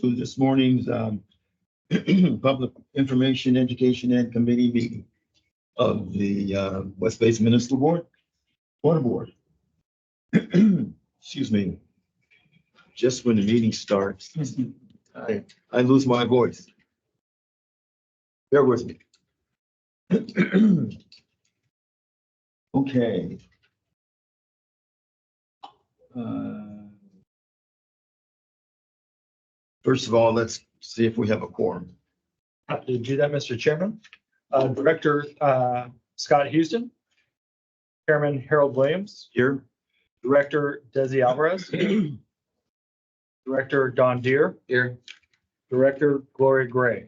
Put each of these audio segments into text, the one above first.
to this morning's Public Information, Education, and Committee meeting of the West Basin Municipal Water Board. Excuse me. Just when the meeting starts, I lose my voice. Bear with me. Okay. First of all, let's see if we have a quorum. Happy to do that, Mr. Chairman. Director Scott Houston, Chairman Harold Williams, Here. Director Desi Alvarez, Director Don Deere, here, Director Gloria Gray.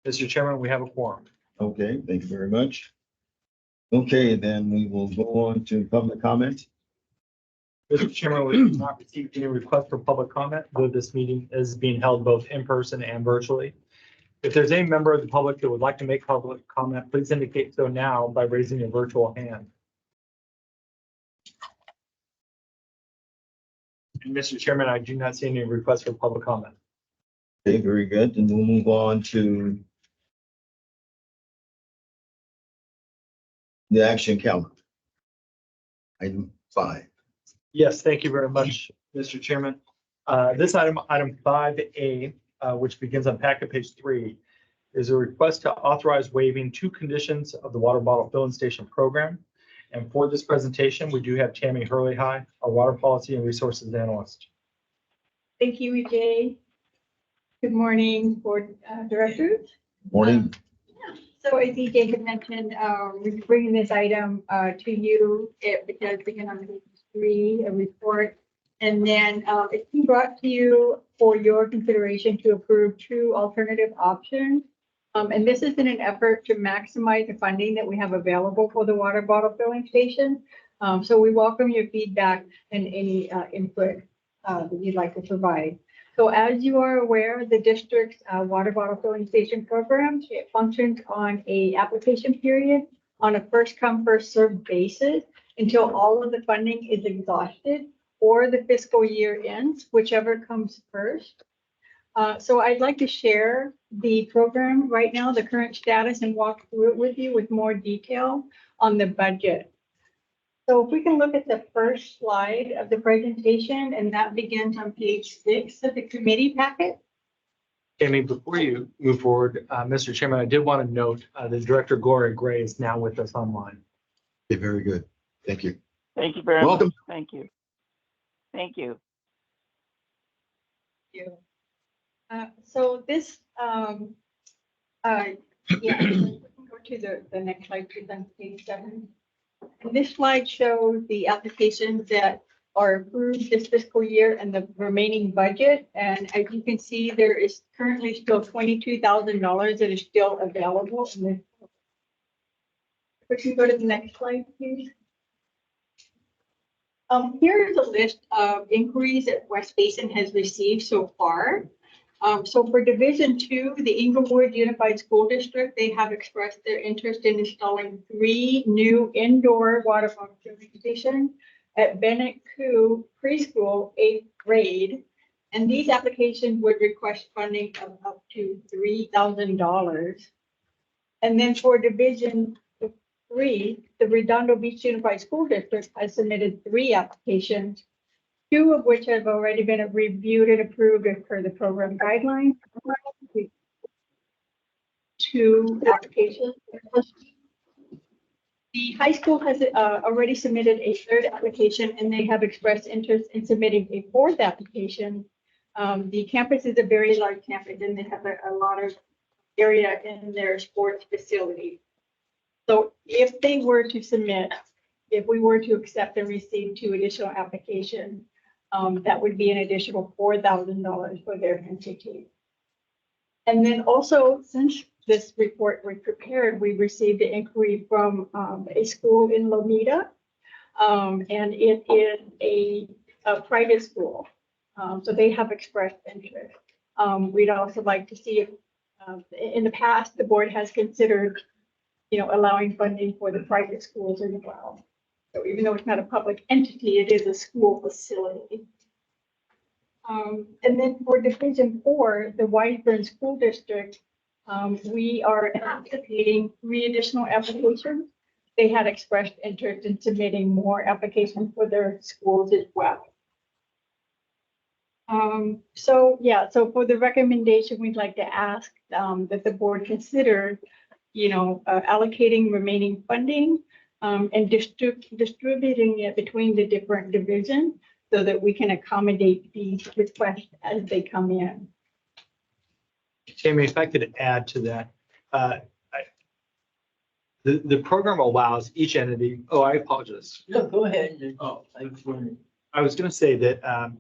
Mr. Chairman, we have a quorum. Okay, thank you very much. Okay, then we will go on to public comment. Mr. Chairman, we have not received any request for public comment, though this meeting is being held both in person and virtually. If there's any member of the public that would like to make public comment, please indicate so now by raising your virtual hand. And Mr. Chairman, I do not see any requests for public comment. Okay, very good. And we'll move on to the action calendar. Item 5. Yes, thank you very much, Mr. Chairman. This item 5A, which begins on packet page 3, is a request to authorize waiving 2 conditions of the water bottle filling station program. And for this presentation, we do have Tammy Hurley-High, our water policy and resources analyst. Thank you, EJ. Good morning, board directors. Morning. So as EJ had mentioned, we're bringing this item to you. It does begin on page 3, a report. And then it's been brought to you for your consideration to approve 2 alternative options. And this is in an effort to maximize the funding that we have available for the water bottle filling station. So we welcome your feedback and any input that you'd like to provide. So as you are aware, the district's water bottle filling station program, it functions on a application period on a first come, first served basis until all of the funding is exhausted or the fiscal year ends, whichever comes first. So I'd like to share the program right now, the current status, and walk through it with you with more detail on the budget. So if we can look at the first slide of the presentation, and that begins on page 6 of the committee packet. Tammy, before you move forward, Mr. Chairman, I did want to note that Director Gloria Gray is now with us online. Okay, very good. Thank you. Thank you very Welcome. much. Thank you. Thank you. So this, yeah, we can go to the next slide, please, on page 7. And this slide shows the applications that are approved this fiscal year and the remaining budget. And as you can see, there is currently still $22,000 that is still available. If we can go to the next slide, please. Here is a list of inquiries that West Basin has received so far. So for Division 2, the Inglewood Unified School District, they have expressed their interest in installing 3 new indoor water bottle filling stations at Bennett Koo Preschool, 8th grade. And these applications would request funding of up to $3,000. And then for Division 3, the Redondo Beach Unified School District has submitted 3 applications, 2 of which have already been reviewed and approved as per the program guidelines. 2 applications. The high school has already submitted a 3rd application, and they have expressed interest in submitting a 4th application. The campus is a very large campus, and they have a lot of area in their sports facility. So if they were to submit, if we were to accept and receive 2 additional applications, that would be an additional $4,000 for their entity. And then also, since this report was prepared, we received an inquiry from a school in Lomita, and it is a private school. So they have expressed interest. We'd also like to see if, in the past, the board has considered, allowing funding for the private schools as well. So even though it's not a public entity, it is a school facility. And then for Division 4, the Whiteburn School District, we are anticipating 3 additional applications. They had expressed interest in submitting more applications for their schools as well. So for the recommendation, we'd like to ask that the board consider, allocating remaining funding and distributing it between the different divisions so that we can accommodate these requests as they come in. Tammy, if I could add to that, the program allows each entity, I apologize. No, go ahead. Oh. I I was going to say that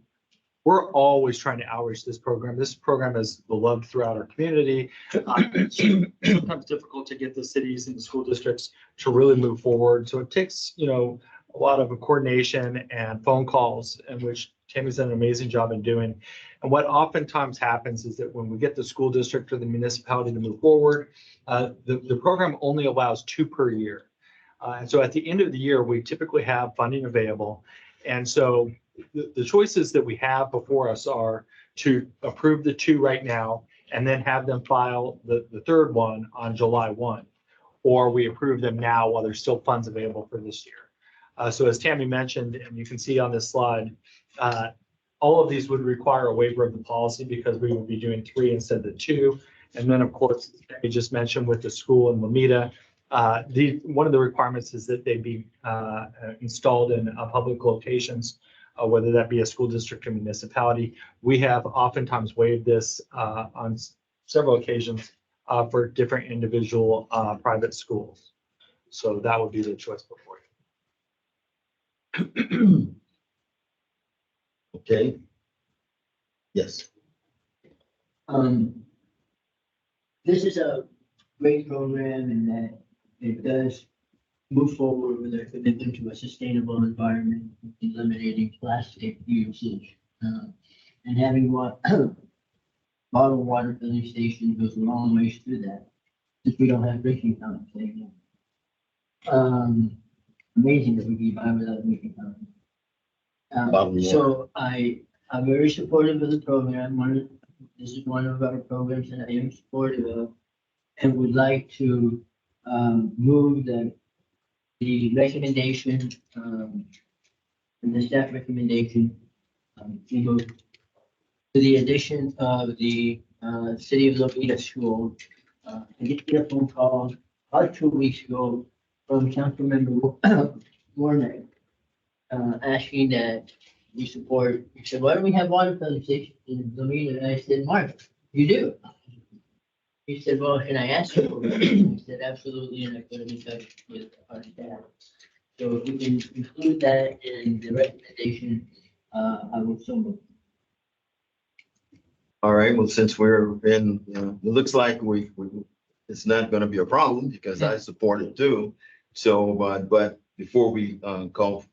we're always trying to outreach this program. This program is beloved throughout our community. It's sometimes difficult to get the cities and the school districts to really move forward. So it takes, a lot of coordination and phone calls, in which Tammy's done an amazing job in doing. And what oftentimes happens is that when we get the school district or the municipality to move forward, the program only allows 2 per year. And so at the end of the year, we typically have funding available. And so the choices that we have before us are to approve the 2 right now and then have them file the 3rd one on July 1, or we approve them now while there's still funds available for this year. So as Tammy mentioned, and you can see on this slide, all of these would require a waiver of the policy because we would be doing 3 instead of the 2. And then, of course, we just mentioned with the school in Lomita, one of the requirements is that they be installed in public locations, whether that be a school district or municipality. We have oftentimes waived this on several occasions for different individual private schools. So that would be the choice before you. Okay. Yes. This is a great program in that it does move forward with our commitment to a sustainable environment, eliminating plastic usage. And having bottled water filling station goes a long ways through that, since we don't have drinking fountains anymore. Amazing that we can buy without drinking fountains. Bottled water. So I'm very supportive of the program. This is one of our programs that I am supportive of, and would like to move the recommendation and the staff recommendation to the addition of the City of Lomita School. I did get a phone call about 2 weeks ago from Councilmember Warner asking that we support. He said, "Why don't we have water filling stations in Lomita?" And I said, "Mark, you do." He said, "Well, can I ask you for it?" I said, "Absolutely," and I put him in touch with our staff. So if we can include that in the recommendation, I will so move. All right, well, since we're in, it looks like it's not gonna be a problem because I support it too. So, but before we call,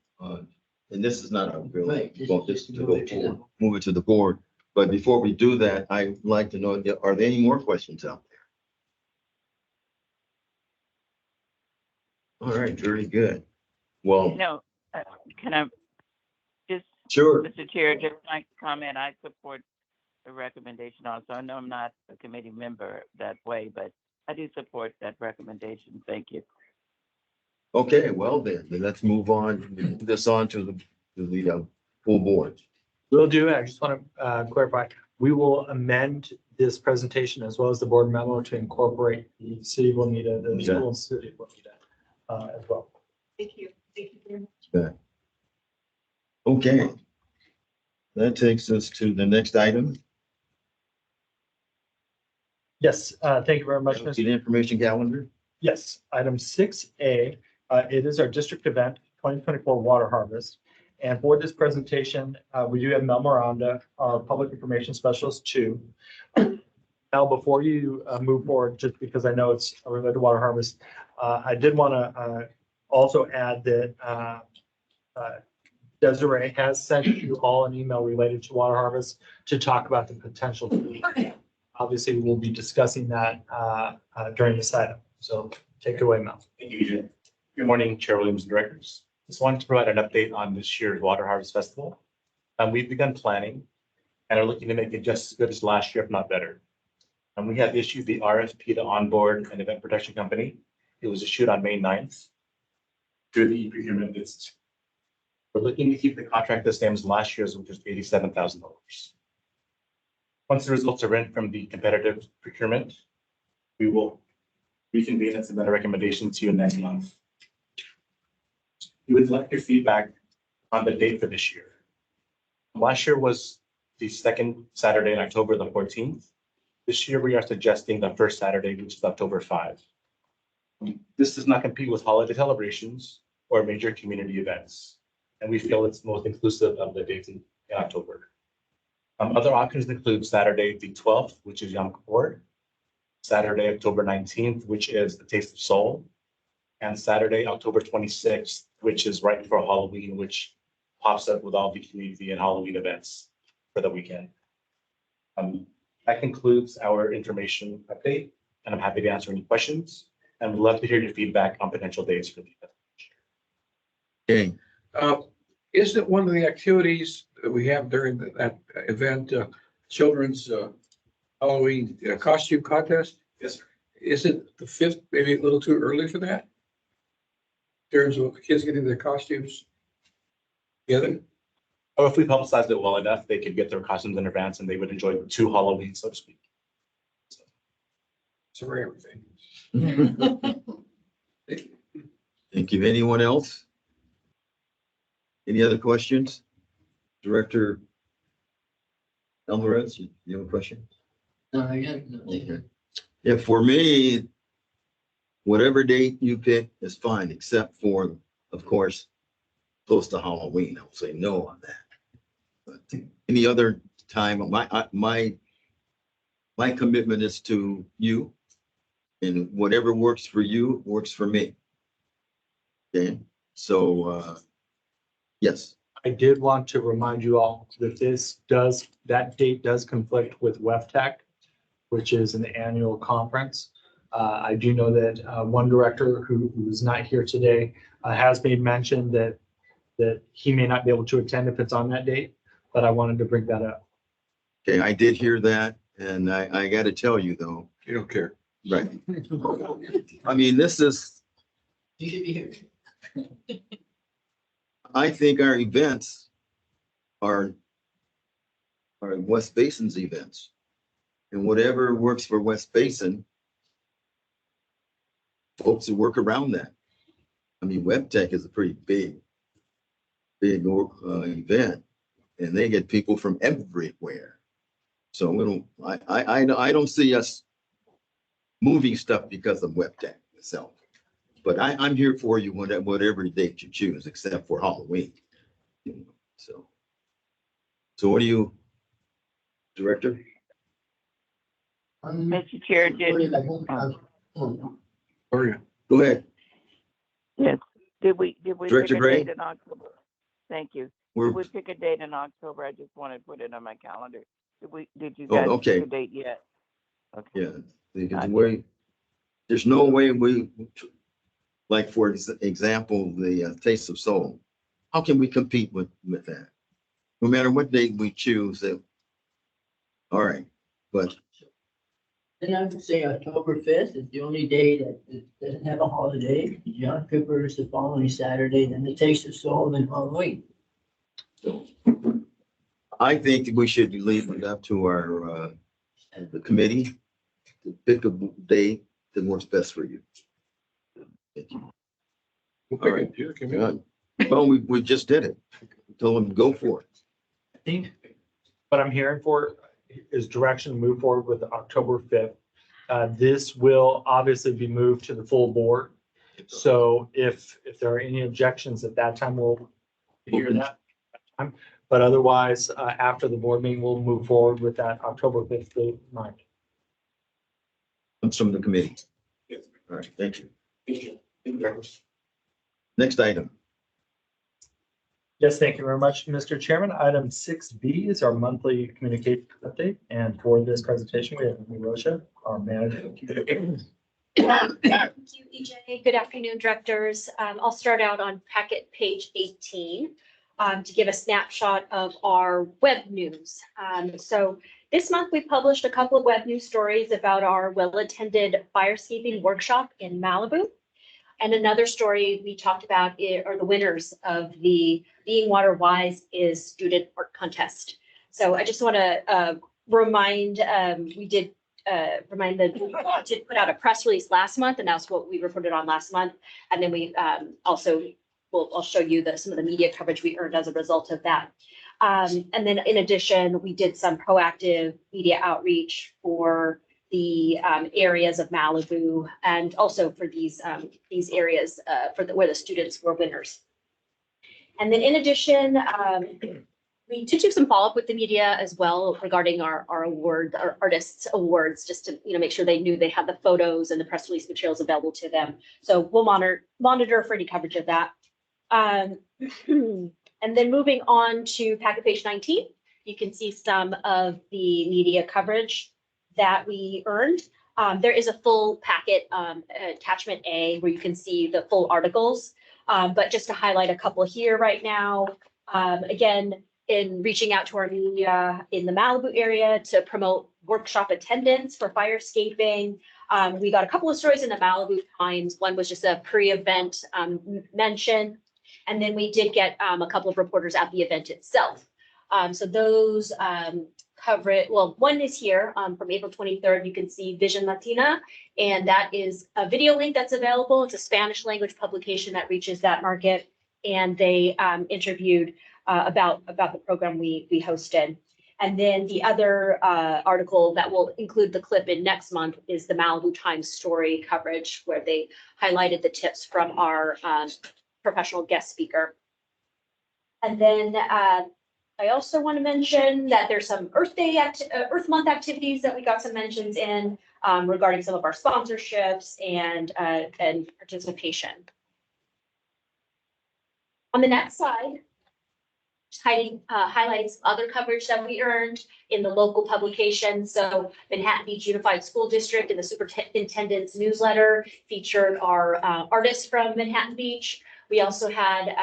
and this is not a bill, Right, this want is this just to move go it to the- forward, move it to the board. But before we do that, I'd like to know, are there any more questions out there? All right, very good. Well, No, can I just, sure. Mr. Chair, just like to comment, I support the recommendation also. I know I'm not a committee member that way, but I do support that recommendation. Thank you. Okay, well then let's move on, move this on to the full board. Will do. I just want to clarify, we will amend this presentation as well as the board memo to incorporate the City of Lomita, the Okay. school and City of Lomita as well. Thank you. Thank you very much. Okay. That takes us to the next item. Yes, thank you very much, See Mr. the information calendar? Yes, item 6A, it is our district event, 2024 Water Harvest. And for this presentation, we do have Mel Miranda, our Public Information Specialist 2. Mel, before you move forward, just because I know it's related to Water Harvest, I did want to also add that Desiree has sent you all an email related to Water Harvest to talk about the potential. Obviously, we'll be discussing that during this item. So take it away, Mel. Thank you, Adrian. Good morning, Chair Williams and directors. Just wanted to provide an update on this year's Water Harvest Festival. We've begun planning. and are looking to make it just as good as last year, if not better. And we have issued the RFP to onboard an event protection company. It was issued on May 9th through the e-procurement business. We're looking to keep the contract the same as last year's, which was $87,000. Once the results are in from the competitive procurement, we will reconvene and submit a recommendation to you next month. We would like your feedback on the date for this year. Last year was the second Saturday in October, the 14th. This year, we are suggesting the first Saturday, which is October 5. This does not compete with holiday celebrations or major community events, and we feel it's most inclusive of the dates in October. Other options include Saturday, the 12th, which is Yom Kippur, Saturday, October 19th, which is the Taste of Soul, and Saturday, October 26th, which is right before Halloween, which pops up with all the community and Halloween events for the weekend. That concludes our information update, and I'm happy to answer any questions, and would love to hear your feedback on potential dates for the event. Okay, Isn't one of the activities that we have during that event, children's Halloween costume contest? Yes, sir. Isn't the 5th maybe a little too early for that? In terms of kids getting their costumes together? Or if we publicized it well enough, they could get their costumes in advance and they would enjoy the 2 Halloween, so to speak. So for everything. thank you. Anyone else? Any other questions? Director Alvarez, you have a question? Yeah. Okay. Yeah, for me, whatever date you pick is fine, except for, of course, close to Halloween. I'll say no on that. But any other time, my commitment is to you, and whatever works for you works for me. Okay, so yes. I did want to remind you all that that date does conflict with WEFTEC, which is an annual conference. I do know that one director who is not here today has made mention that he may not be able to attend if it's on that date, but I wanted to bring that up. Okay, I did hear that, and I got to tell you though, You don't care. right? I mean, this is, You should be here. I think our events are West Basin's events, and whatever works for West Basin, folks will work around that. I mean, WebTech is a pretty big event, and they get people from everywhere. So I don't see us moving stuff because of WebTech itself. But I'm here for you whatever date you choose, except for Halloween. So what do you, Director? Mr. Chair, Go ahead. yes, did we pick Director a Gray? date in October? Thank you. We're, Did we pick a date in October? I just wanted to put it on my calendar. Did you Oh, guys okay. pick a date yet? Okay. yeah, there's no way we, like, for example, the Taste of Soul. How can we compete with that? No matter what date we choose, all right, but Then I would say October 5th is the only day that it doesn't have a holiday. Yom Kippur is the following Saturday, then the Taste of Soul, and Halloween. I think we should leave it up to our, the committee to pick a day that works best for you. We'll All right. pick it. You can make it. Well, we just did it. Told them to go for it. I think what I'm hearing for is direction to move forward with October 5th. This will obviously be moved to the full board. So if there are any objections at that time, we'll hear that. But otherwise, after the board meeting, we'll move forward with that October 5th date in mind. Comes from the committee. Yes. All right, thank you. Thank you. Next item. Yes, thank you very much, Mr. Chairman. Item 6B is our monthly communication update. And for this presentation, we have Rocha, our manager. Thank you, EJ. Good afternoon, directors. I'll start out on packet page 18. to give a snapshot of our web news. So this month we published a couple of web news stories about our well-attended firescaping workshop in Malibu. And another story we talked about are the winners of the Being Water Wise is Student Art Contest. So I just want to remind, we did put out a press release last month, and that's what we reported on last month. And then we I'll show you some of the media coverage we earned as a result of that. And then in addition, we did some proactive media outreach for the areas of Malibu and also for these areas where the students were winners. And then in addition, we did do some follow-up with the media as well regarding our artists awards, just to make sure they knew they had the photos and the press release materials available to them. So we'll monitor for any coverage of that. And then moving on to packet page 19, you can see some of the media coverage that we earned. There is a full packet, attachment A, where you can see the full articles. But just to highlight a couple here right now, again, in reaching out to our media in the Malibu area to promote workshop attendance for firescaping, we got a couple of stories in the Malibu Times. One was just a pre-event mention. And then we did get a couple of reporters at the event itself. So those cover it. Well, one is here from April 23rd. You can see Vision Latina, and that is a video link that's available. It's a Spanish language publication that reaches that market. And they interviewed about the program we hosted. And then the other article that will include the clip in next month is the Malibu Times story coverage, where they highlighted the tips from our professional guest speaker. And then I also want to mention that there's some Earth Month activities that we got some mentions in regarding some of our sponsorships and participation. On the next slide, just highlighting some other coverage that we earned in the local publications. So Manhattan Beach Unified School District and the Superintendent's newsletter featured our artists from Manhattan Beach. We also had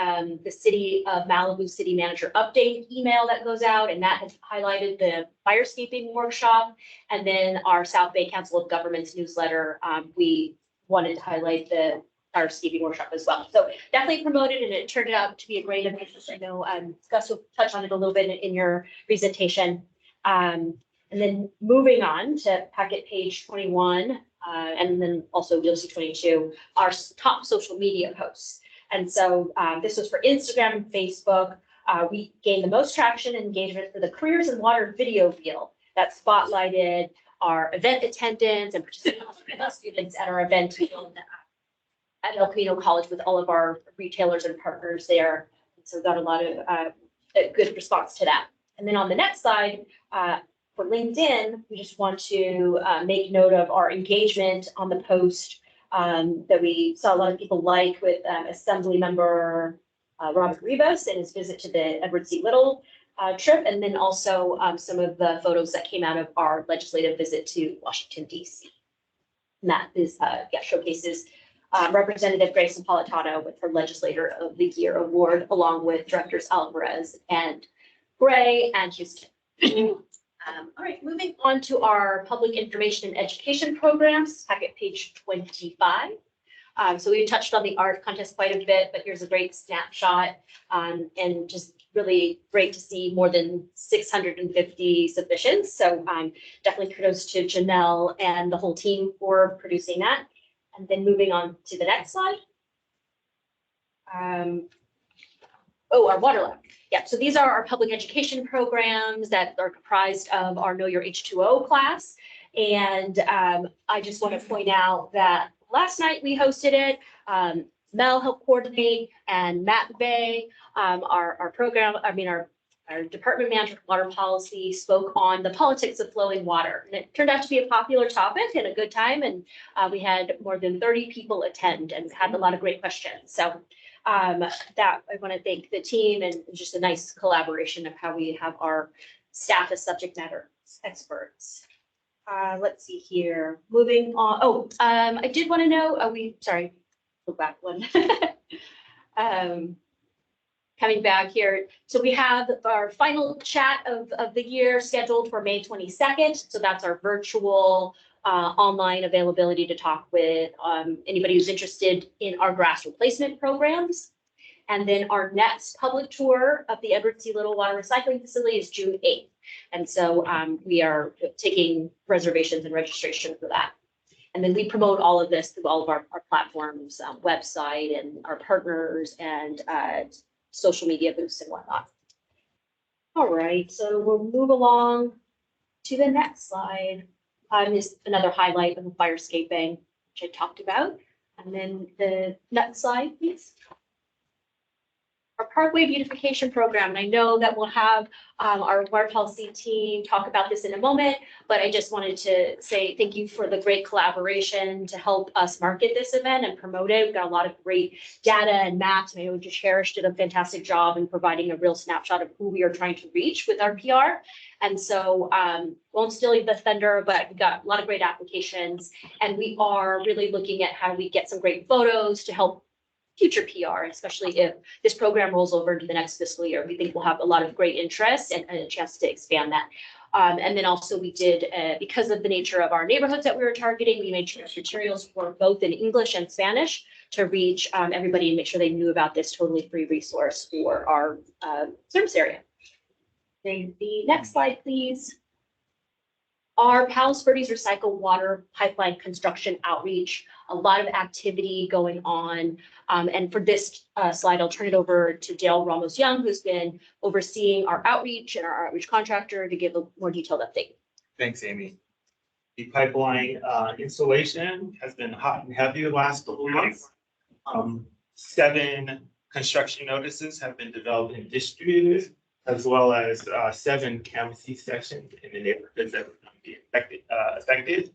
the City of Malibu City Manager update email that goes out, and that has highlighted the firescaping workshop. And then our South Bay Council of Governments newsletter, we wanted to highlight the firescaping workshop as well. So definitely promoted, and it turned out to be a great event. I know Gus will touch on it a little bit in your presentation. And then moving on to packet page 21, and then also you'll see 22, our top social media posts. And so this was for Instagram and Facebook. We gained the most traction and engagement for the Careers in Water video reel that spotlighted our event attendance and students at our event at El Camino College with all of our retailers and partners there. And so got a lot of a good response to that. And then on the next slide, for LinkedIn, we just want to make note of our engagement on the post that we saw a lot of people like with Assembly Member Robert Rivas and his visit to the Edward C. Little trip, and then also some of the photos that came out of our legislative visit to Washington, D.C. And that is, showcases Representative Grace Napolitano with her Legislator of the Year award, along with Directors Alvarez and Gray and Houston. All right, moving on to our public information and education programs, packet page 25. So we touched on the art contest quite a bit, but here's a great snapshot, and just really great to see more than 650 submissions. So definitely kudos to Janelle and the whole team for producing that. And then moving on to the next slide. Our water lab. Yeah, so these are our public education programs that are comprised of our Know Your H2O class. And I just want to point out that last night we hosted it. Mel helped coordinate, and Matt Bay, our department manager for water policy, spoke on the politics of flowing water. And it turned out to be a popular topic and a good time. And we had more than 30 people attend and had a lot of great questions. So that I want to thank the team, and just a nice collaboration of how we have our staff as subject matter experts. Let's see here. Moving on. I did want to know. Go back one. coming back here. So we have our final chat of the year scheduled for May 22nd. So that's our virtual online availability to talk with anybody who's interested in our grass replacement programs. And then our next public tour of the Edward C. Little Water Recycling Facility is June 8th. And so we are taking reservations and registration for that. And then we promote all of this through all of our platforms, website and our partners and social media boosts and whatnot. All right, so we'll move along to the next slide. Is another highlight of the firescaping, which I talked about. And then the next slide, please. Our Parkway Beautification Program, and I know that we'll have our water policy team talk about this in a moment, but I just wanted to say thank you for the great collaboration to help us market this event and promote it. We've got a lot of great data and maps. I know Joe Cherish did a fantastic job in providing a real snapshot of who we are trying to reach with our PR. And so won't steal the thunder, but we've got a lot of great applications, and we are really looking at how we get some great photos to help future PR, especially if this program rolls over into the next fiscal year. We think we'll have a lot of great interest and a chance to expand that. And then also we did, because of the nature of our neighborhoods that we were targeting, we made sure materials were both in English and Spanish to reach everybody and make sure they knew about this totally free resource for our service area. The next slide, please. Our Palos Verdes Recycle Water Pipeline Construction Outreach, a lot of activity going on. And for this slide, I'll turn it over to Dale Ramos Young, who's been overseeing our outreach and our outreach contractor to give a more detailed update. Thanks, Amy. The pipeline installation has been hot and heavy the last couple of months. 7 construction notices have been developed and distributed, as well as 7 canvassing sections in the neighborhoods that are going to be affected.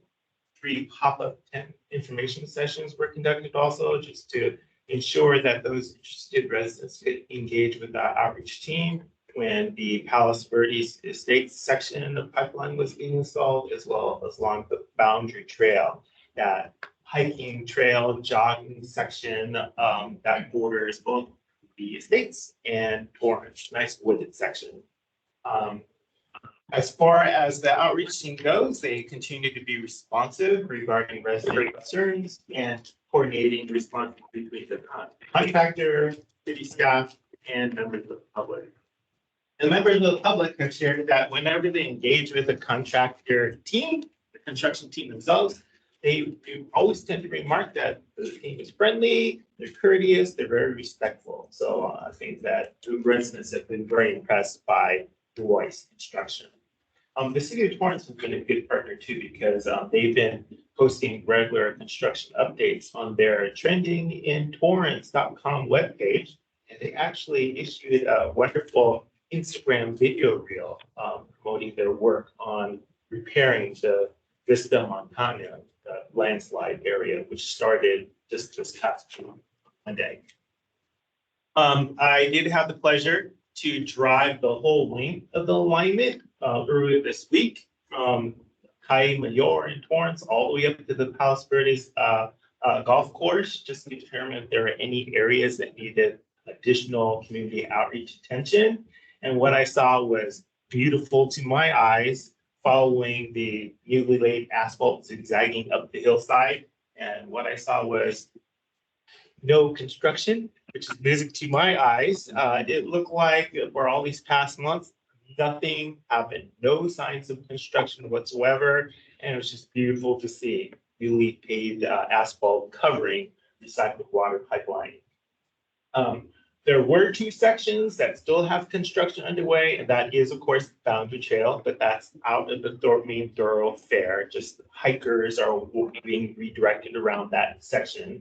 3 pop-up tent information sessions were conducted also, just to ensure that those interested residents could engage with the outreach team when the Palos Verdes Estates section of pipeline was being installed, as well as along the boundary trail, that hiking trail, jogging section that borders both the estates and Torrance, nice wooded section. As far as the outreach team goes, they continue to be responsive regarding resident concerns and coordinating response between the contractor, city staff, and members of the public. And members of the public have shared that whenever they engage with the contractor team, the construction team themselves, they always tend to remark that the team is friendly, they're courteous, they're very respectful. So I think that the residents have been very impressed by Royce Construction. The city of Torrance has been a good partner too, because they've been posting regular construction updates on their trendingintorrance.com webpage. And they actually issued a wonderful Instagram video reel promoting their work on repairing the Vista Montana landslide area, which started just this past Monday. I did have the pleasure to drive the whole length of the alignment earlier this week from Calle Mayor in Torrance all the way up to the Palos Verdes golf course, just to determine if there are any areas that needed additional community outreach attention. And what I saw was beautiful to my eyes, following the newly laid asphalt zigzagging up the hillside. And what I saw was no construction, which is music to my eyes. It looked like for all these past months, nothing happened, no signs of construction whatsoever. And it was just beautiful to see newly paved asphalt covering recycled water pipeline. There were 2 sections that still have construction underway, and that is, of course, Boundary Trail, but that's out of the main thoroughfare. Just hikers are being redirected around that section.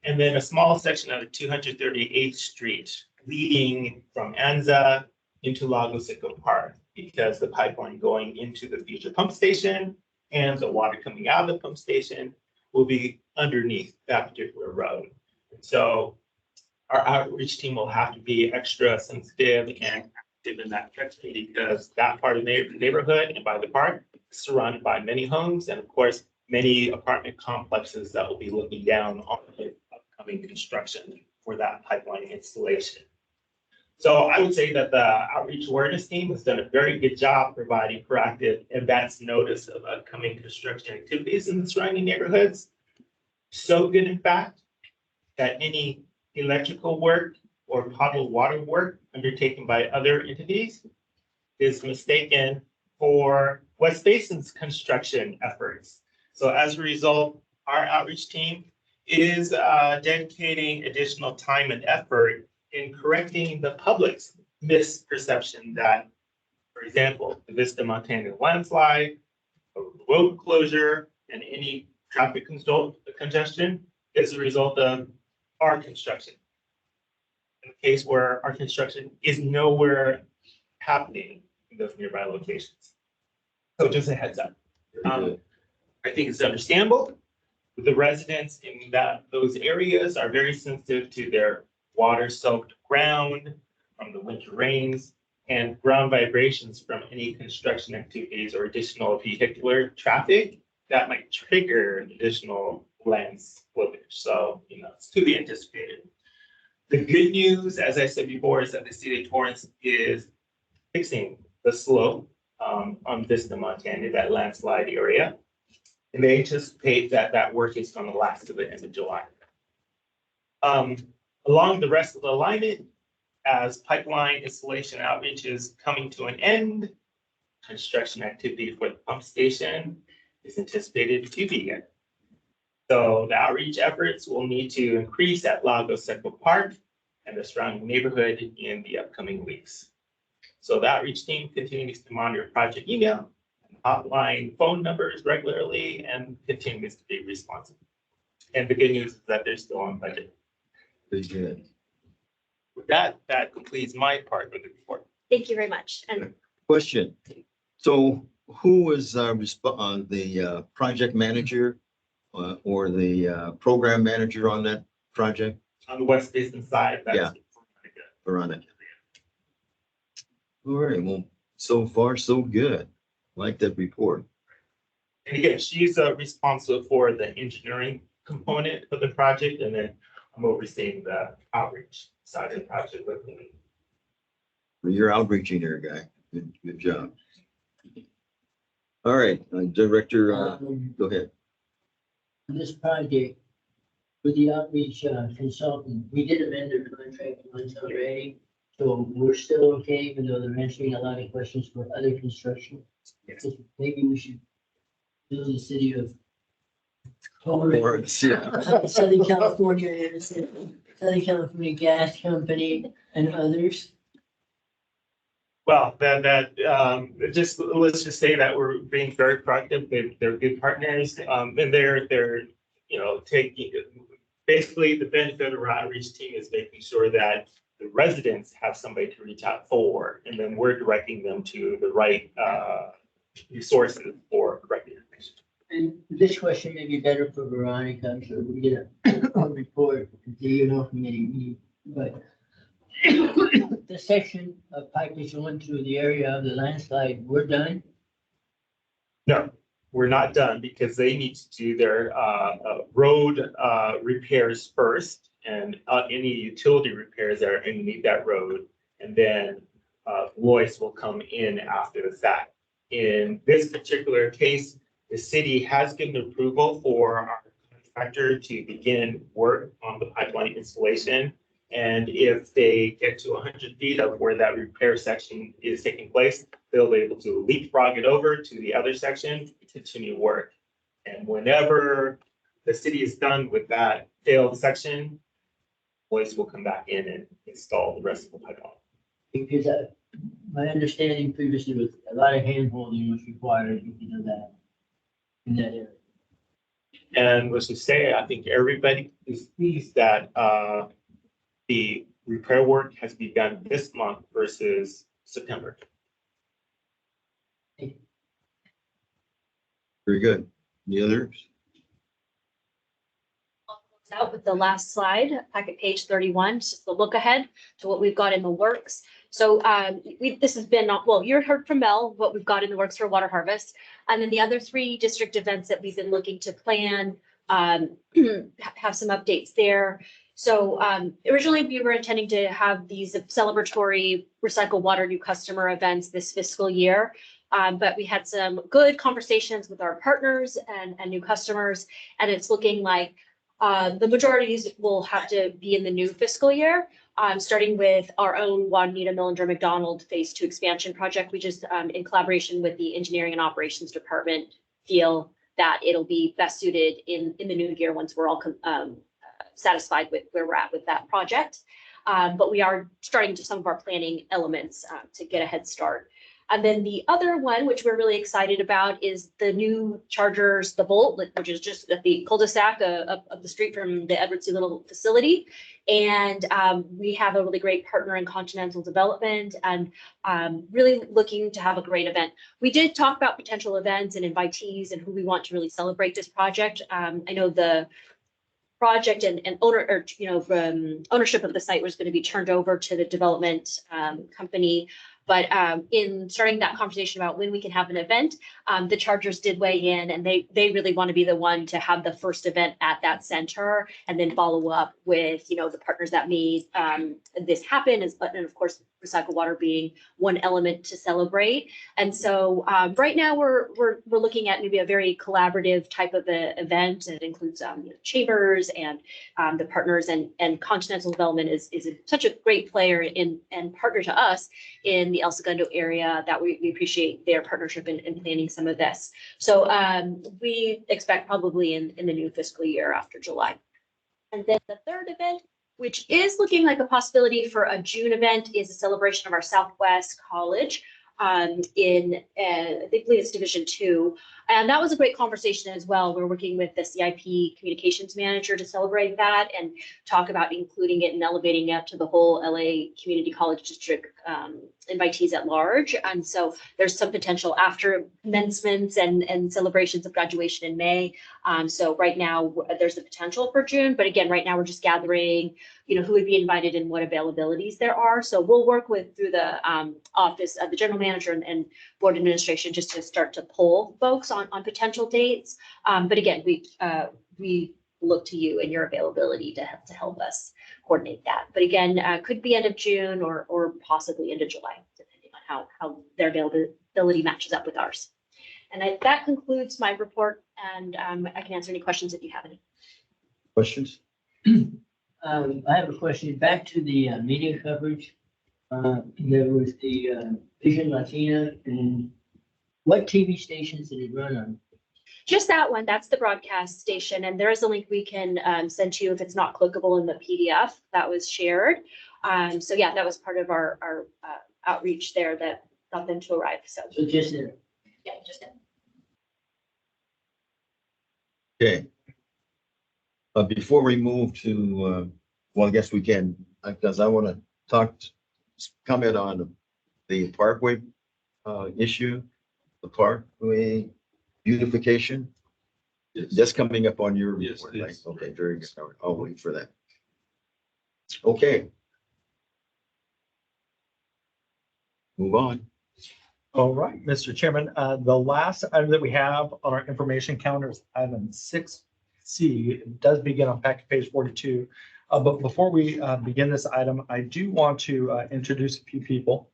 And then a small section out of 238th Street leading from Anza into Lago Seco Park, because the pipeline going into the future pump station and the water coming out of the pump station will be underneath that particular road. And so our outreach team will have to be extra sensitive and active in that section, because that part of the neighborhood and by the park is surrounded by many homes and, of course, many apartment complexes that will be looking down on the upcoming construction for that pipeline installation. So I would say that the outreach awareness team has done a very good job providing proactive advance notice of upcoming construction activities in the surrounding neighborhoods. So good, in fact, that any electrical work or potable water work undertaken by other entities is mistaken for West Basin's construction efforts. So as a result, our outreach team is dedicating additional time and effort in correcting the public's misperception that, for example, the Vista Montana landslide, road closure, and any traffic congestion is a result of our construction. In the case where our construction is nowhere happening in those nearby locations. So just a heads up. I think it's understandable. The residents in those areas are very sensitive to their water-soaked ground from the winter rains and ground vibrations from any construction activities or additional vehicular traffic that might trigger additional land slippage. So, it's to be anticipated. The good news, as I said before, is that the city of Torrance is fixing the slope on Vista, Montana, that landslide area. And they anticipate that that work is going to last to the end of July. Along the rest of the alignment, as pipeline installation outreach is coming to an end, construction activity for the pump station is anticipated to begin. So the outreach efforts will need to increase at Lago Seco Park and the surrounding neighborhood in the upcoming weeks. So the outreach team continues to monitor project email, hotline phone numbers regularly, and continues to be responsive. And the good news is that they're still on budget. Very good. With that, that completes my part of the report. Thank you very much. And Question. So who was the project manager or the program manager on that project? On the West Basin side, that's Yeah. Veronica. All right, well, so far so good. Like that report. And again, she's responsible for the engineering component of the project, and then I'm overseeing the outreach side of the project with me. You're outreaching there, guy. Good job. All right, Director, go ahead. On this project, with the outreach consultant, we did amend their contract once already. So we're still okay, even though they're answering a lot of questions for other construction. Yes. Maybe we should do the city of Torrance, yeah. Southern California, and Southern California Gas Company and others. Well, just let's just say that we're being very proactive. They're good partners, and they're taking basically the benefit of our outreach team is making sure that the residents have somebody to reach out for, and then we're directing them to the right resources for correct information. And this question may be better for Veronica, so we get a report at the committee meeting, but the section of pipe that's going through the area of the landslide, we're done. No, we're not done because they need to do their road repairs first, and any utility repairs that are underneath that road, and then Lois will come in after the fact. In this particular case, the city has given approval for our contractor to begin work on the pipeline installation. And if they get to 100 feet of where that repair section is taking place, they'll be able to leapfrog it over to the other section, continue work. And whenever the city is done with that failed section, Lois will come back in and install the rest of the pipeline. Because my understanding previously was a lot of hand-holding was required, that in that area. And let's just say, I think everybody is pleased that the repair work has begun this month versus September. Very good. Any others? out with the last slide, packet page 31, just the look ahead to what we've got in the works. So this has been, well, you heard from Mel, what we've got in the works for Water Harvest. And then the other 3 district events that we've been looking to plan, have some updates there. So originally we were intending to have these celebratory recycle water new customer events this fiscal year. But we had some good conversations with our partners and new customers, and it's looking like the majorities will have to be in the new fiscal year. Starting with our own Juanita Millinger McDonald Phase 2 expansion project. We just, in collaboration with the Engineering and Operations Department, feel that it'll be best suited in the new year once we're all satisfied with where we're at with that project. But we are starting to some of our planning elements to get a head start. And then the other one, which we're really excited about, is the new Chargers, the Volt, which is just at the cul-de-sac up the street from the Edward C. Little facility. And we have a really great partner in Continental Development and really looking to have a great event. We did talk about potential events and invitees and who we want to really celebrate this project. I know the project and ownership of the site was going to be turned over to the development company. But in starting that conversation about when we can have an event, the Chargers did weigh in, and they really want to be the one to have the first event at that center, and then follow up with the partners that made this happen. And of course, recycled water being one element to celebrate. And so right now we're looking at maybe a very collaborative type of event. It includes chambers and the partners, and Continental Development is such a great player and partner to us in the El Segundo area that we appreciate their partnership in planning some of this. So we expect probably in the new fiscal year after July. And then the third event, which is looking like a possibility for a June event, is a celebration of our Southwest College in, I believe it's Division 2. And that was a great conversation as well. We're working with the CIP communications manager to celebrate that and talk about including it and elevating it to the whole LA Community College District invitees at large. And so there's some potential after commencements and celebrations of graduation in May. So right now there's the potential for June, but again, right now we're just gathering, who would be invited and what availabilities there are. So we'll work through the office of the general manager and board administration just to start to pull folks on potential dates. But again, we look to you and your availability to help us coordinate that. But again, could be end of June or possibly end of July, depending on how their availability matches up with ours. And that concludes my report, and I can answer any questions if you have any. Questions? I have a question. Back to the media coverage. There was the Vision Latina, and what TV stations did it run on? Just that one. That's the broadcast station, and there is a link we can send to you if it's not clickable in the PDF that was shared. So yeah, that was part of our outreach there that got them to arrive. So just there. Yeah, just there. Okay. Before we move to, well, I guess we can, because I want to comment on the Parkway issue, the Parkway beautification. That's coming up on your report, right? Okay, very good. I'll wait for that. Okay. Move on. All right, Mr. Chairman, the last item that we have on our information calendar is item 6C. It does begin on packet page 42. But before we begin this item, I do want to introduce a few people.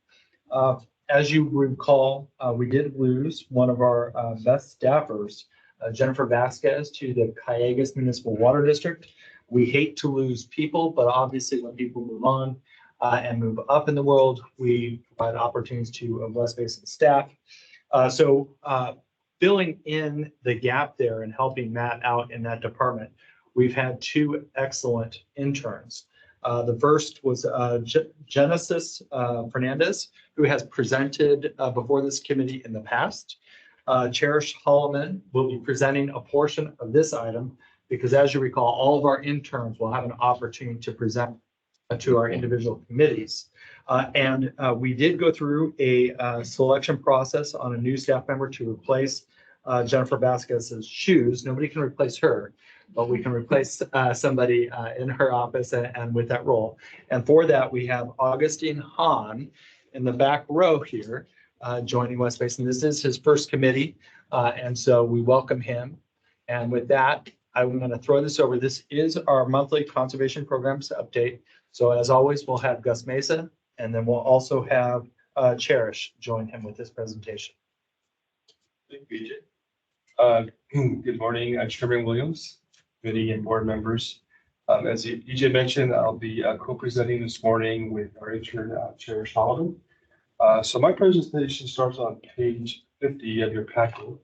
As you recall, we did lose one of our best staffers, Jennifer Vasquez, to the Calleguas Municipal Water District. We hate to lose people, but obviously when people move on and move up in the world, we provide opportunities to West Basin staff. So filling in the gap there and helping Matt out in that department, we've had 2 excellent interns. The first was Genesis Fernandez, who has presented before this committee in the past. Cherish Holloman will be presenting a portion of this item because, as you recall, all of our interns will have an opportunity to present to our individual committees. And we did go through a selection process on a new staff member to replace Jennifer Vasquez's shoes. Nobody can replace her, but we can replace somebody in her office and with that role. And for that, we have Augustine Hahn in the back row here joining West Basin. This is his first committee, and so we welcome him. And with that, I'm going to throw this over. This is our monthly conservation programs update. So as always, we'll have Gus Mesa, and then we'll also have Cherish join him with this presentation. Thank you, Good morning, Chairman Williams, committee and board members. As EJ mentioned, I'll be co-presenting this morning with our intern, Cherish Holloman. So my presentation starts on page 50 of your packet.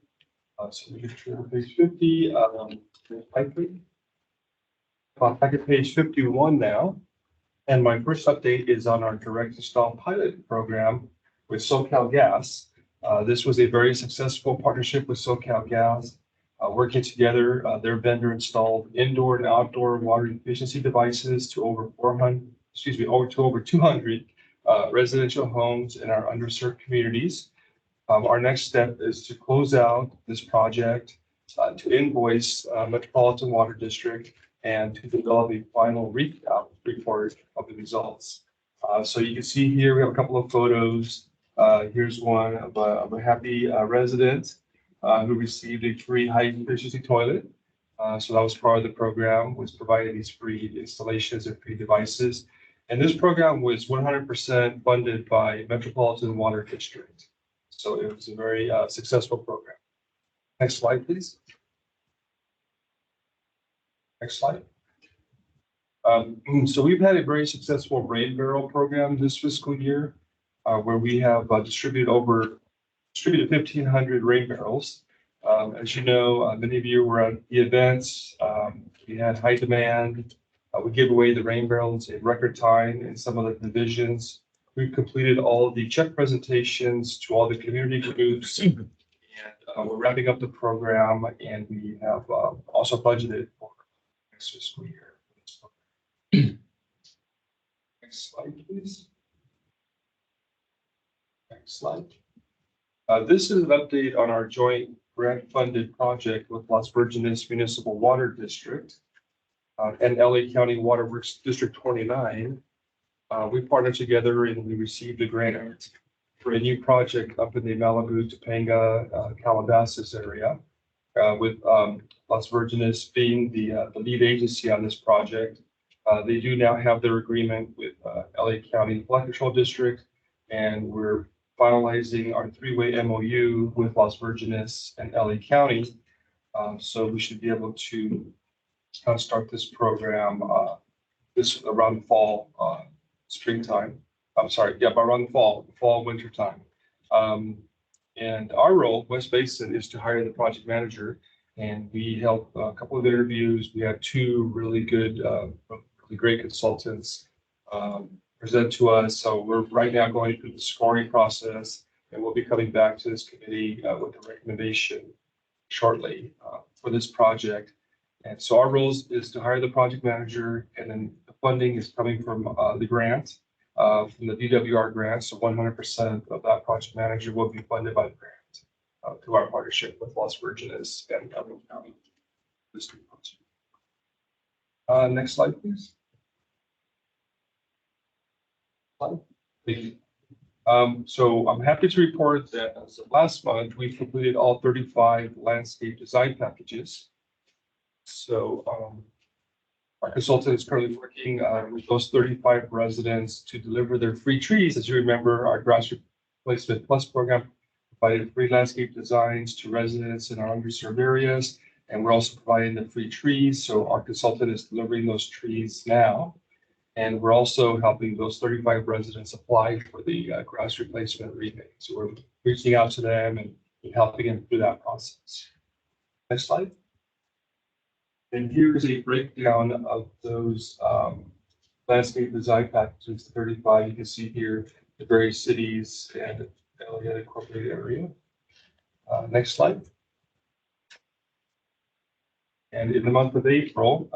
So we get to page 50, packet page 51 now. And my first update is on our direct install pilot program with SoCal Gas. This was a very successful partnership with SoCal Gas. Working together, their vendor installed indoor and outdoor water efficiency devices to over 200 residential homes in our underserved communities. Our next step is to close out this project, to invoice Metropolitan Water District, and to develop a final recap report of the results. So you can see here, we have a couple of photos. Here's one of a happy resident who received a free high efficiency toilet. So that was part of the program, was providing these free installations of free devices. And this program was 100% funded by Metropolitan Water District. So it was a very successful program. Next slide, please. Next slide. So we've had a very successful rain barrel program this fiscal year, where we have distributed 1,500 rain barrels. As you know, many of you were at the events. We had high demand. We gave away the rain barrels in record time in some of the divisions. We've completed all of the check presentations to all the community groups. And we're wrapping up the program, and we have also budgeted for next fiscal year. Next slide, please. Next slide. This is an update on our joint grant-funded project with Las Virgenes Municipal Water District and LA County Water Works District 29. We partnered together and we received a grant for a new project up in the Malibu, Topanga, Calabasas area, with Las Virgenes being the lead agency on this project. They do now have their agreement with LA County Flood Control District, and we're finalizing our three-way MOU with Las Virgenes and LA County. So we should be able to kind of start this program this around fall, springtime. I'm sorry, yeah, around the fall, winter time. And our role, West Basin, is to hire the project manager, and we held a couple of interviews. We had two really good, really great consultants present to us. So we're right now going through the scoring process, and we'll be coming back to this committee with a recommendation shortly for this project. And so our role is to hire the project manager, and then the funding is coming from the grant, from the DWR grant. So 100% of that project manager will be funded by the grant through our partnership with Las Virgenes and LA County. Next slide, please. So I'm happy to report that as of last month, we've completed all 35 landscape design packages. So our consultant is currently working with those 35 residents to deliver their free trees. As you remember, our Grass Replacement Plus program provided free landscape designs to residents in our underserved areas, and we're also providing the free trees. So our consultant is delivering those trees now. And we're also helping those 35 residents apply for the grass replacement rebate. So we're reaching out to them and helping them through that process. Next slide. And here's a breakdown of those landscape design packages, the 35. You can see here the various cities and the incorporated area. Next slide. And in the month of April,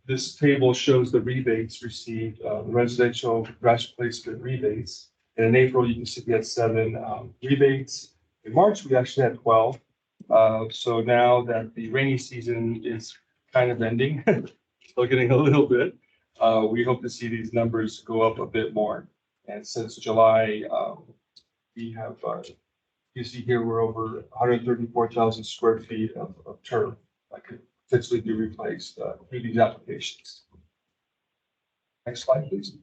this table shows the rebates received, residential grass replacement rebates. And in April, you can see we had 7 rebates. In March, we actually had 12. So now that the rainy season is kind of ending, still getting a little bit, we hope to see these numbers go up a bit more. And since July, we have, you see here, we're over 134,000 square feet of turf, like potentially be replaced through these applications. Next slide, please.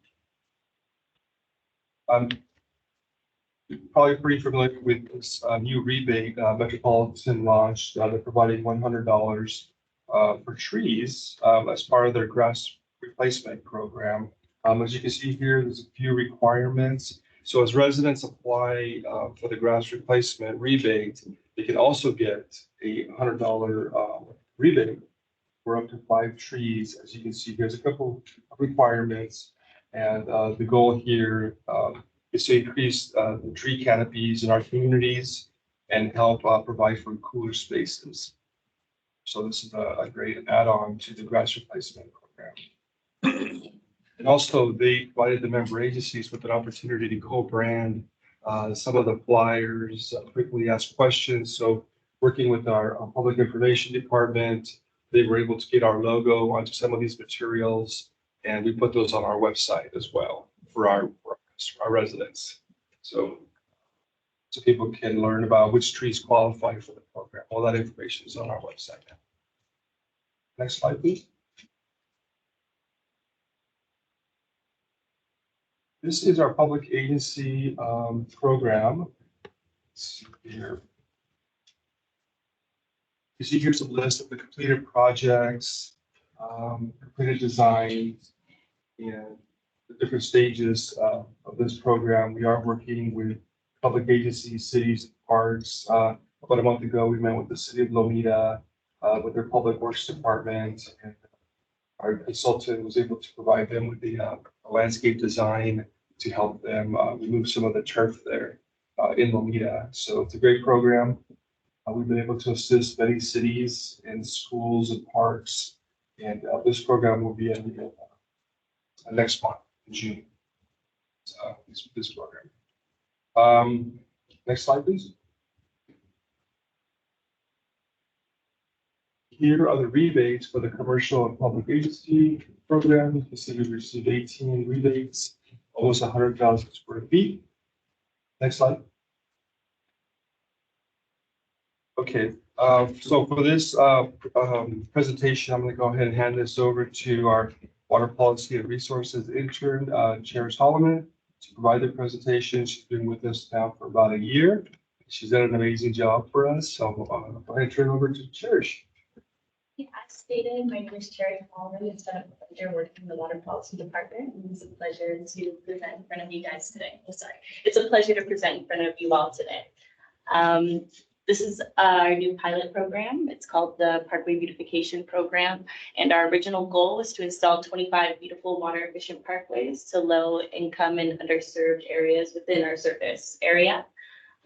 You're probably pretty familiar with this new rebate Metropolitan launched. They're providing $100 for trees as part of their grass replacement program. As you can see here, there's a few requirements. So as residents apply for the grass replacement rebate, they can also get a $100 rebate for up to 5 trees. As you can see, there's a couple of requirements. And the goal here is to increase the tree canopies in our communities and help provide for cooler spaces. So this is a great add-on to the grass replacement program. And also they provided the member agencies with an opportunity to co-brand some of the flyers, frequently asked questions. So working with our public information department, they were able to get our logo onto some of these materials, and we put those on our website as well for our residents. So people can learn about which trees qualify for the program. All that information is on our website now. Next slide, please. This is our public agency program. Let's see here. You see here's a list of the completed projects, completed designs, and the different stages of this program. We are working with public agencies, cities, and parks. About a month ago, we met with the city of Lomita, with their public works department, and our consultant was able to provide them with the landscape design to help them remove some of the turf there in Lomita. So it's a great program. We've been able to assist many cities and schools and parks, and this program will be ending next month in June. This program. Next slide, please. Here are the rebates for the commercial and public agency program. You can see we received 18 rebates, almost 100,000 square feet. Next slide. Okay, so for this presentation, I'm going to go ahead and hand this over to our Water Policy and Resources intern, Cherish Holloman, to provide the presentation. She's been with us now for about a year. She's done an amazing job for us. So go ahead and turn it over to Cherish. As stated, my name is Cherish Holloman. It's been a pleasure working in the Water Policy Department. And it's a pleasure to present in front of you guys today. Oh, sorry. It's a pleasure to present in front of you all today. This is our new pilot program. It's called the Parkway Beautification Program. And our original goal was to install 25 beautiful water efficient parkways to low income and underserved areas within our service area.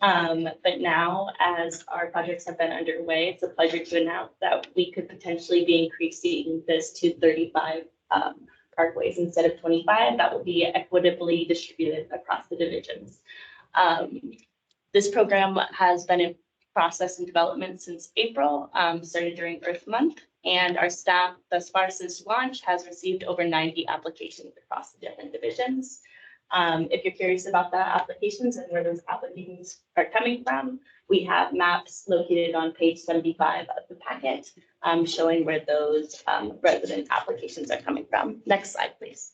But now, as our projects have been underway, it's a pleasure to announce that we could potentially be increasing this to 35 parkways instead of 25. That will be equitably distributed across the divisions. This program has been in process and development since April, started during Earth Month, and our staff thus far since launch has received over 90 applications across the different divisions. If you're curious about the applications and where those applications are coming from, we have maps located on page 75 of the packet, showing where those resident applications are coming from. Next slide, please.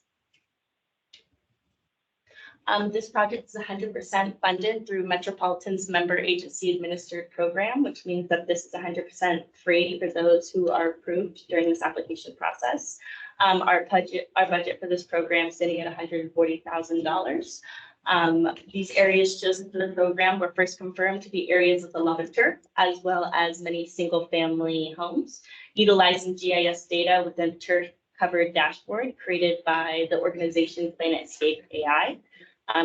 This project is 100% funded through Metropolitan's member agency administered program, which means that this is 100% free for those who are approved during this application process. Our budget for this program is sitting at $140,000. These areas chosen for the program were first confirmed to be areas with a lot of turf, as well as many single-family homes, utilizing GIS data within turf covered dashboard created by the organization Planetscape AI.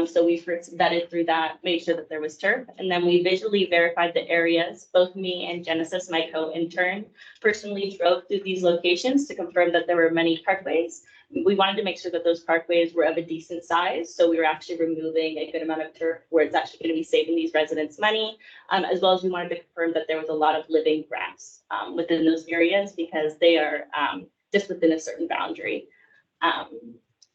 So we first vetted through that, made sure that there was turf, and then we visually verified the areas. Both me and Genesis, my co-intern, personally drove through these locations to confirm that there were many parkways. We wanted to make sure that those parkways were of a decent size, so we were actually removing a good amount of turf where it's actually going to be saving these residents money, as well as we wanted to confirm that there was a lot of living grass within those areas because they are just within a certain boundary.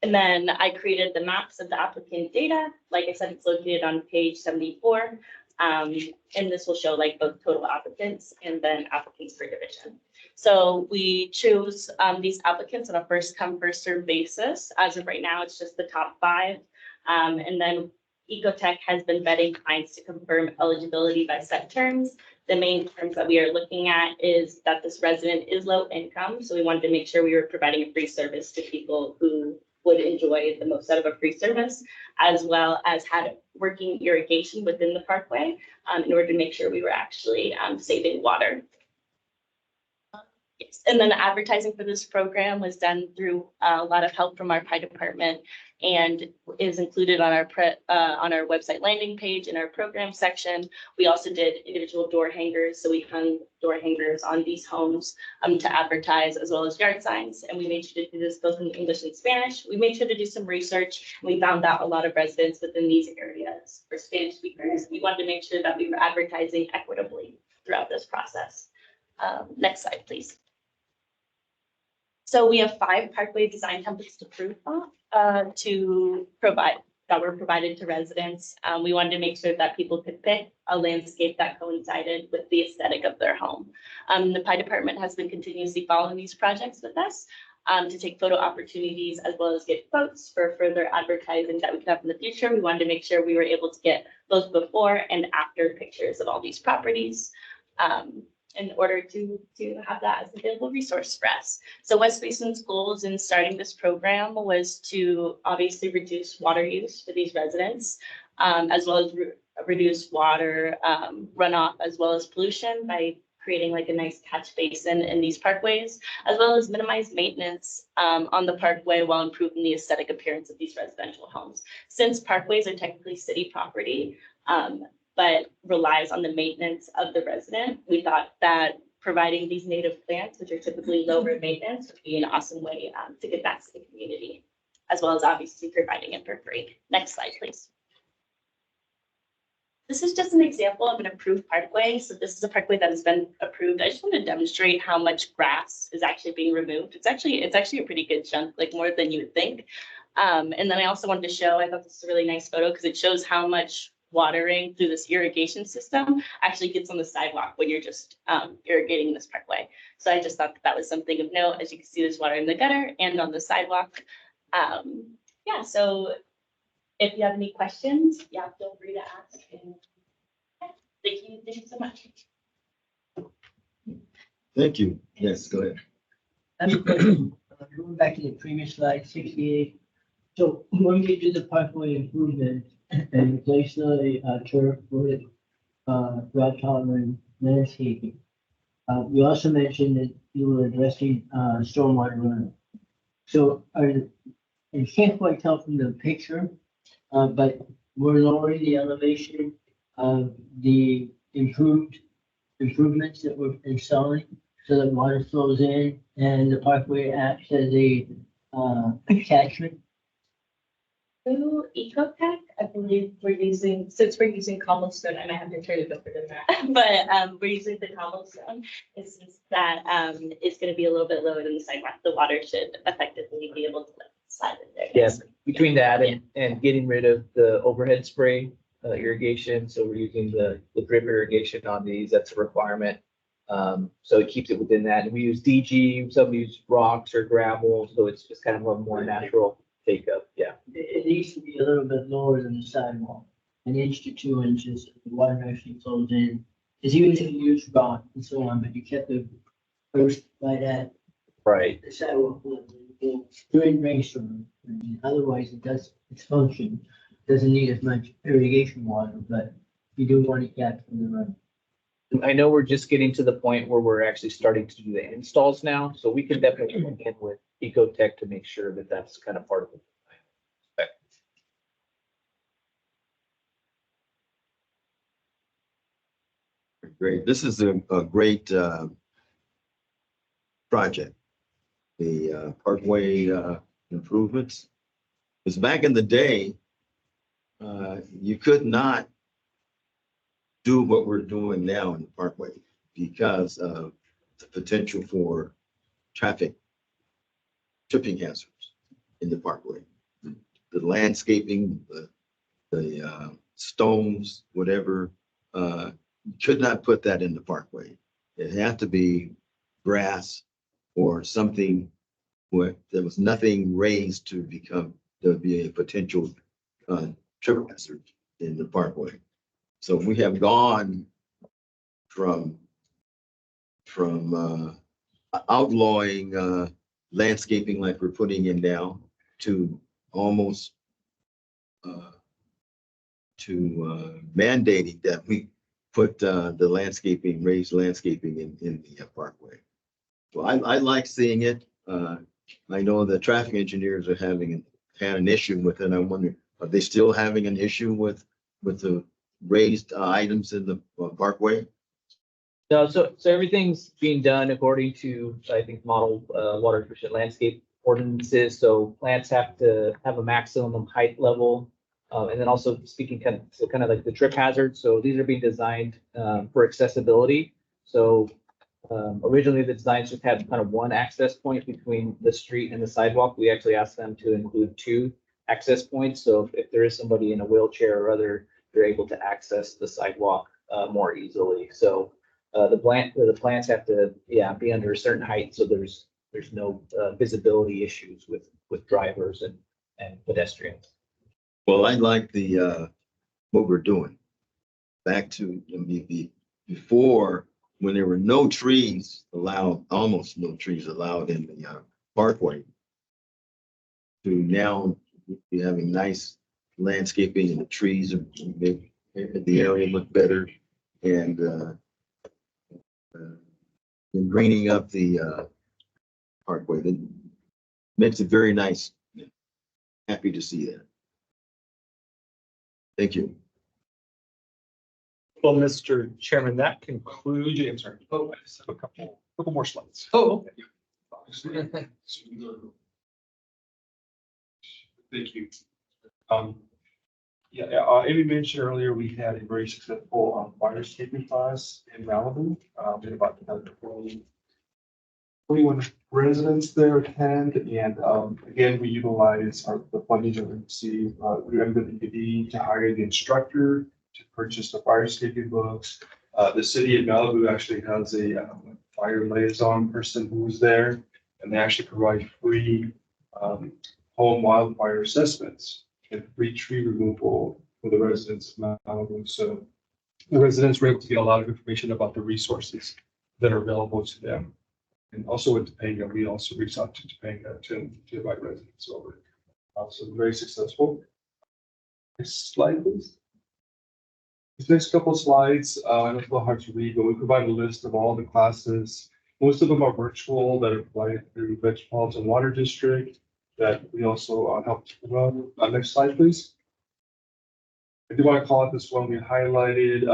And then I created the maps of the applicant data. Like I said, it's located on page 74. And this will show like both total applicants and then applicants per division. So we choose these applicants on a first come, first served basis. As of right now, it's just the top 5. And then Ecotech has been vetting clients to confirm eligibility by set terms. The main terms that we are looking at is that this resident is low income. So we wanted to make sure we were providing a free service to people who would enjoy the most out of a free service, as well as had working irrigation within the parkway in order to make sure we were actually saving water. Yes, and then the advertising for this program was done through a lot of help from our PI department and is included on our website landing page in our program section. We also did individual door hangers, so we hung door hangers on these homes to advertise, as well as yard signs. And we made sure to do this both in English and Spanish. We made sure to do some research. And we found out a lot of residents within these areas were Spanish speakers. We wanted to make sure that we were advertising equitably throughout this process. Next slide, please. So we have 5 parkway design templates to prove to provide that were provided to residents. We wanted to make sure that people could pick a landscape that coincided with the aesthetic of their home. The PI department has been continuously following these projects with us to take photo opportunities, as well as get quotes for further advertising that we could have in the future. We wanted to make sure we were able to get both before and after pictures of all these properties. In order to have that as an available resource for us. So West Basin's goals in starting this program was to obviously reduce water use for these residents, as well as reduce water runoff, as well as pollution by creating like a nice catch basin in these parkways, as well as minimize maintenance on the parkway while improving the aesthetic appearance of these residential homes. Since parkways are technically city property, but relies on the maintenance of the resident, we thought that providing these native plants, which are typically lower maintenance, would be an awesome way to give back to the community, as well as obviously providing it for free. Next slide, please. This is just an example of an approved parkway. So this is a parkway that has been approved. I just want to demonstrate how much grass is actually being removed. It's actually a pretty good chunk, like more than you would think. And then I also wanted to show, I thought this is a really nice photo because it shows how much watering through this irrigation system actually gets on the sidewalk when you're just irrigating this parkway. So I just thought that was something of note. As you can see, there's water in the gutter and on the sidewalk. Yeah, so if you have any questions, yeah, feel free to ask. And thank you so much. Thank you. Yes, go ahead. I have a question. Going back to the previous slide, 68. So when we do the parkway improvement and replace the turf with drought tolerant landscaping, you also mentioned that you were addressing stormwater runoff. So you can't quite tell from the picture, but we're lowering the elevation of the improvements that we're installing so that water flows in and the parkway acts as a catchment. Through Ecotech, I believe we're using, since we're using cobblestone, I might have to turn it over to that. But we're using the cobblestone, and since that is going to be a little bit lower than the sidewalk, the water should effectively be able to slide in there. Yes, between that and getting rid of the overhead spray irrigation. So we're using the drip irrigation on these. That's a requirement. So it keeps it within that. And we use DG, some use rocks or gravel. So it's just kind of a more natural take up. Yeah. It needs to be a little bit lower than the sidewalk, 1 inch to 2 inches. The water actually flows in. It's even if you use rock and so on, but you kept the first right at Right. the sidewalk level during rainstorm. Otherwise, it does its function. Doesn't need as much irrigation water, but you do want to capture the run. I know we're just getting to the point where we're actually starting to do the installs now. So we can definitely look in with Ecotech to make sure that that's kind of part of it. Great. This is a great project. The parkway improvements. Because back in the day, you could not do what we're doing now in the parkway because of the potential for traffic tripping hazards in the parkway. The landscaping, the stones, whatever, could not put that in the parkway. It had to be grass or something where there was nothing raised to be a potential trip hazard in the parkway. So we have gone from outlawing landscaping like we're putting in now to almost mandating that we put the landscaping, raised landscaping in the parkway. So I like seeing it. I know the traffic engineers are had an issue with it. I wonder, are they still having an issue with the raised items in the parkway? No, so everything's being done according to, I think, model water efficient landscape ordinances. So plants have to have a maximum height level. And then also speaking kind of like the trip hazard. So these are being designed for accessibility. So originally the designs just had kind of one access point between the street and the sidewalk. We actually asked them to include 2 access points. So if there is somebody in a wheelchair or other, they're able to access the sidewalk more easily. So the plants have to, be under a certain height. So there's no visibility issues with drivers and pedestrians. Well, I like what we're doing. Back to before, when there were no trees allowed, almost no trees allowed in the parkway, to now be having nice landscaping and the trees and make the area look better, and greening up the parkway. That makes it very nice. Happy to see that. Thank you. Well, Mr. Chairman, that concludes. I'm sorry. Oh, I just have a couple more slides. Oh, Thank you. Amy mentioned earlier, we had a very successful fire escaping class in Malibu. We had about 21 residents there attend, and again, we utilize the funding that we receive through MWD to hire the instructor, to purchase the fire escaping books. The city of Malibu actually has a fire liaison person who's there, and they actually provide free home wildfire assessments and free tree removal for the residents of Malibu. So the residents were able to get a lot of information about the resources that are available to them. And also with Topanga, we also reached out to Topanga to invite residents over. So very successful. Next slide, please. These next couple of slides, I know it's a little hard to read, but we provide a list of all the classes. Most of them are virtual that are provided through Metropolitan Water District that we also helped run. Next slide, please. I do want to call out this one we highlighted.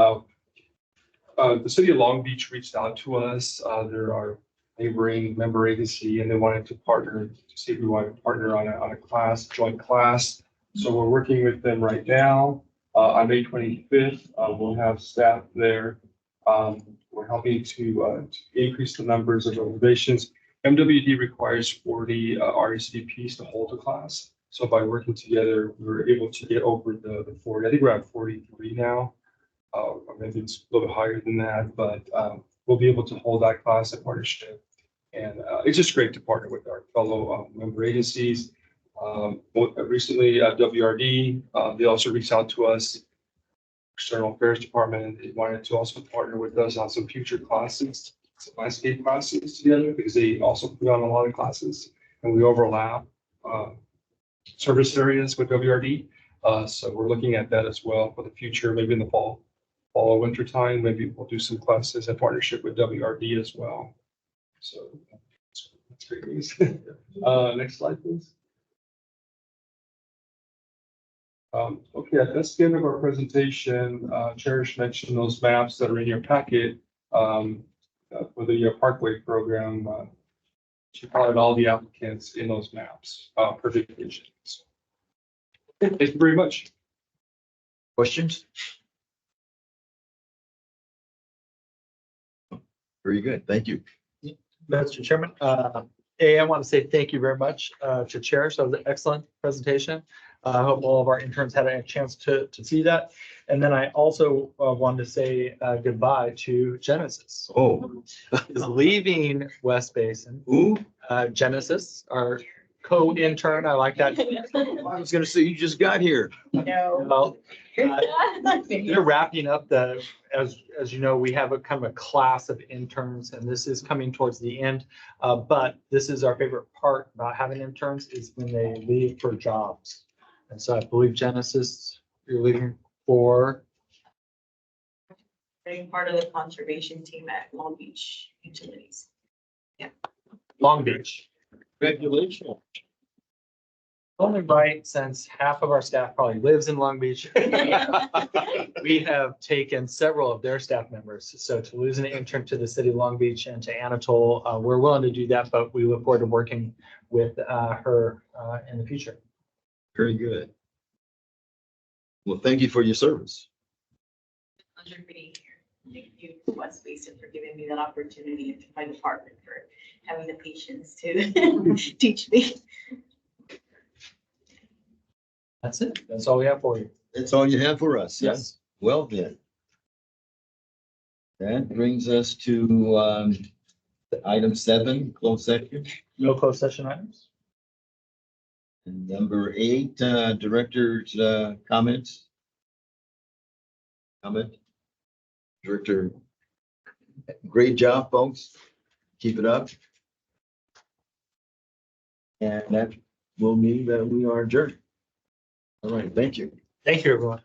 The city of Long Beach reached out to us. There are neighboring member agency, and they wanted to partner to see if we wanted to partner on a class, joint class. So we're working with them right now. On May 25th, we'll have staff there. We're helping to increase the numbers of reservations. MWD requires 40 RSVPs to hold a class. So by working together, we were able to get over the 40. I think we're at 43 now. Maybe it's a little bit higher than that, but we'll be able to hold that class in partnership. And it's just great to partner with our fellow member agencies. Recently at WRD, they also reached out to us, External Affairs Department. They wanted to also partner with us on some future classes, some landscape classes together, because they also put on a lot of classes and we overlap service areas with WRD. So we're looking at that as well for the future, maybe in the fall or winter time. Maybe we'll do some classes in partnership with WRD as well. So that's great news. Next slide, please. Okay, that's the end of our presentation. Cherish mentioned those maps that are in your packet for the Parkway program. She followed all the applicants in those maps per division. So, thank you very much. Questions? Very good. Thank you. Mr. Chairman, I want to say thank you very much to Cherish. That was an excellent presentation. I hope all of our interns had a chance to see that. And then I also wanted to say goodbye to Genesis. Oh, Is leaving West Basin. who? Genesis, our co-intern, I like that. I was gonna say, you just got here. No. Well, they're wrapping up as you know, we have a kind of a class of interns, and this is coming towards the end. But this is our favorite part about having interns is when they leave for jobs. And so I believe Genesis, you're leaving for, Being part of the conservation team at Long Beach Utilities. Long Beach. Congratulations. Only right, since half of our staff probably lives in Long Beach. We have taken several of their staff members. So to lose an intern to the city of Long Beach and to Anatole, we're willing to do that, but we look forward to working with her in the future. Very good. Well, thank you for your service. Pleasure being here. Thank you to West Basin for giving me that opportunity and to my department for having the patience to teach me. That's it. That's all we have for you. That's all you have for us. Yes. Well then. That brings us to item 7, closed section. No closed session items? And number 8, director's comments. Comment. Director, great job, folks. Keep it up. And that will mean that we are adjourned. All right, thank you. Thank you, everyone.